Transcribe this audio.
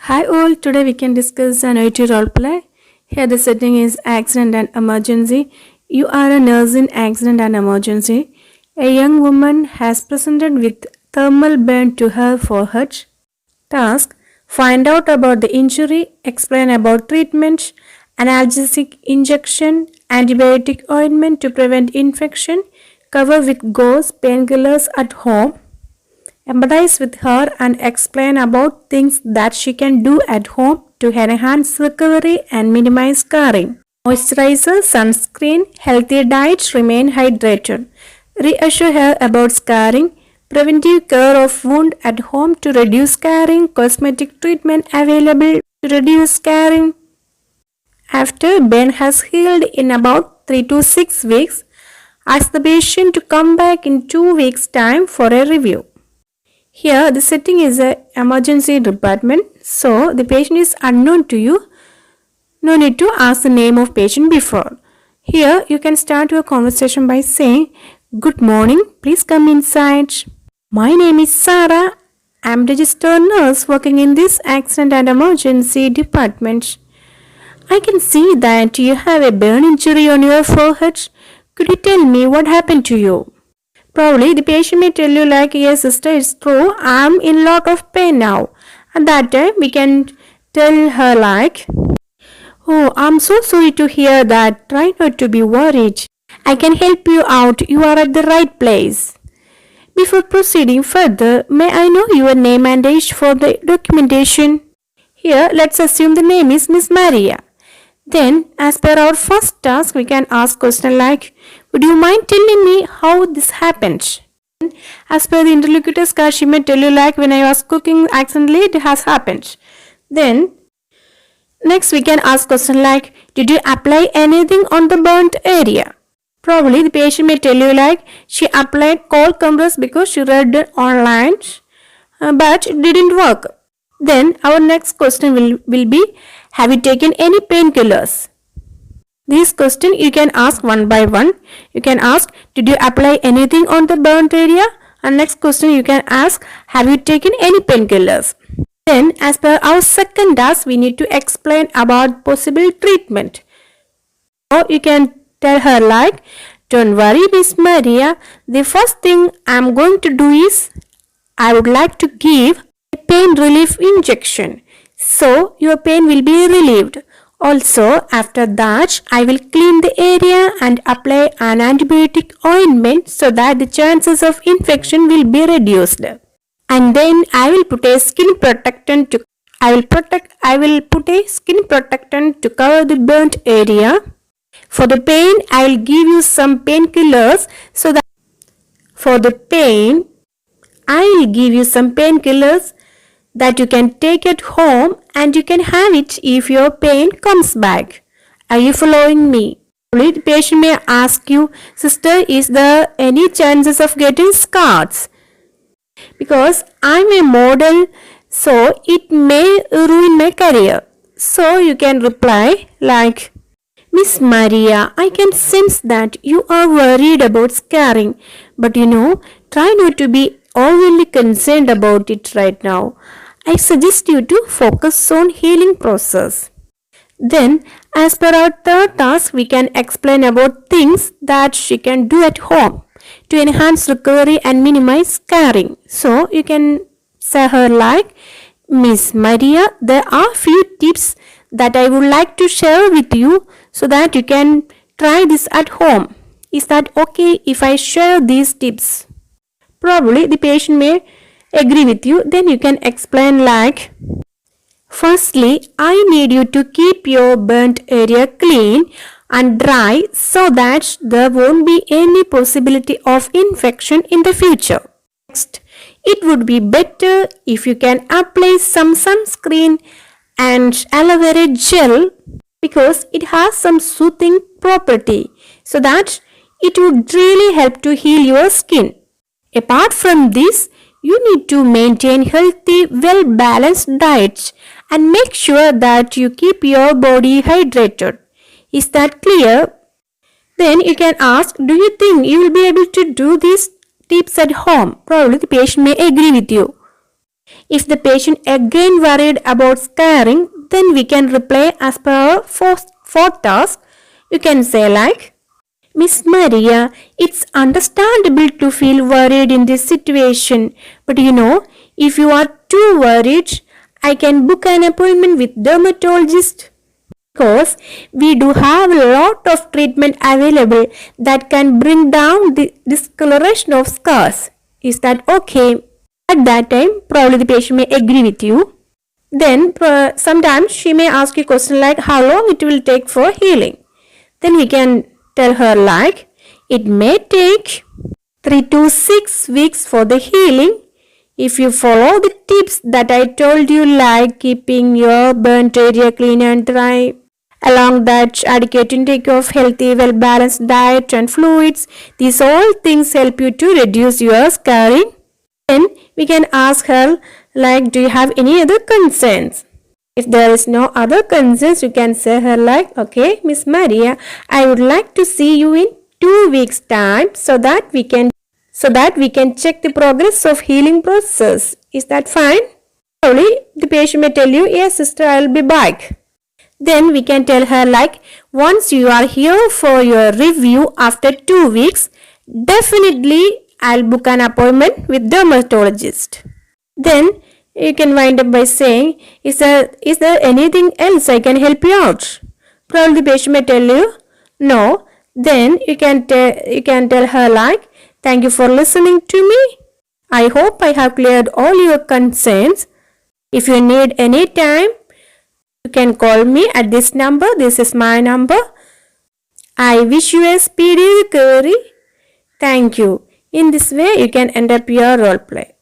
Hi all, today we can discuss an IT role play. Here the setting is accident and emergency. You are a nurse in accident and emergency. A young woman has presented with thermal burn to her forehead. Task: find out about the injury, explain about treatment, analgesic injection, antibiotic ointment to prevent infection, cover with gauze, painkillers at home. Empathize with her and explain about things that she can do at home to enhance recovery and minimize scarring. Moisturizer, sunscreen, healthy diet, remain hydrated. Reassure her about scarring, preventive care of wound at home to reduce scarring, cosmetic treatment available to reduce scarring. After burn has healed in about 3 to 6 weeks, ask the patient to come back in 2 weeks' time for a review. Here the setting is an emergency department, so the patient is unknown to you. No need to ask the name of patient before. Here you can start your conversation by saying, "Good morning, please come inside. My name is Sarah. I am registered nurse working in this accident and emergency department. I can see that you have a burn injury on your forehead. Could you tell me what happened to you?" Probably the patient may tell you like, "Yes sister, it's true, I'm in lot of pain now." At that time we can tell her like, "Oh, I'm so sorry to hear that. Try not to be worried. I can help you out. You are at the right place. Before proceeding further, may I know your name and age for the documentation?" Here let's assume the name is Miss Maria. Then, as per our first task, we can ask question like, "Would you mind telling me how this happened?" As per the interlocutor's card, she may tell you like, "When I was cooking, accidentally it has happened." Then, next we can ask question like, "Did you apply anything on the burnt area?" Probably the patient may tell you like, "She applied cold compress because she read it online, but it didn't work." Then our next question will be, "Have you taken any painkillers?" This question you can ask one by one. You can ask, "Did you apply anything on the burnt area?" And next question you can ask, "Have you taken any painkillers?" Then as per our second task, we need to explain about possible treatment. Or you can tell her like, "Don't worry Miss Maria, the first thing I'm going to do is I would like to give a pain relief injection, so your pain will be relieved. Also, after that, I will clean the area and apply an antibiotic ointment so that the chances of infection will be reduced. And then I will put a skin protectant to cover the burnt area. For the pain, I will give you some painkillers that you can take at home and you can have it if your pain comes back. Are you following me?" The patient may ask you, "Sister, is there any chances of getting scars? Because I'm a model, so it may ruin my career." So you can reply like, "Miss Maria, I can sense that you are worried about scarring, but try not to be overly concerned about it right now. I suggest you to focus on healing process." Then, as per our third task, we can explain about things that she can do at home to enhance recovery and minimize scarring. So, you can say her like, "Miss Maria, there are few tips that I would like to share with you so that you can try this at home. Is that okay if I share these tips?" Probably the patient may agree with you. Then you can explain like, "Firstly, I need you to keep your burnt area clean and dry so that there won't be any possibility of infection in the future. Next, it would be better if you can apply some sunscreen and aloe vera gel because it has some soothing property so that it would really help to heal your skin. Apart from this, you need to maintain healthy, well-balanced diets and make sure that you keep your body hydrated. Is that clear?" Then you can ask, "Do you think you will be able to do these tips at home?" Probably the patient may agree with you. If the patient again worried about scarring, then we can reply as per our fourth task. You can say like, Miss Maria, it's understandable to feel worried in this situation. But if you are too worried, I can book an appointment with dermatologist. Because we do have a lot of treatment available that can bring down the discoloration of scars. Is that okay? At that time, probably the patient may agree with you. Then sometimes she may ask you a question like how long it will take for healing. Then we can tell her like it may take 3 to 6 weeks for the healing if you follow the tips that I told you, like keeping your burnt area clean and dry. Along that, adequate intake of healthy, well-balanced diet and fluids. These all things help you to reduce your scarring. Then we can ask her like, do you have any other concerns? If there is no other concerns, you can say her like, okay, Miss Maria, I would like to see you in 2 weeks time so that we can check the progress of healing process. Is that fine? Probably the patient may tell you, yes sister, I will be back. Then we can tell her like, once you are here for your review after 2 weeks, definitely I'll book an appointment with dermatologist. Then you can wind up by saying, is there anything else I can help you out? Probably the patient may tell you, no. Then you can tell her like, thank you for listening to me. I hope I have cleared all your concerns. If you need any time, you can call me at this number. This is my number. I wish you a speedy recovery. Thank you. In this way, you can end up your role play.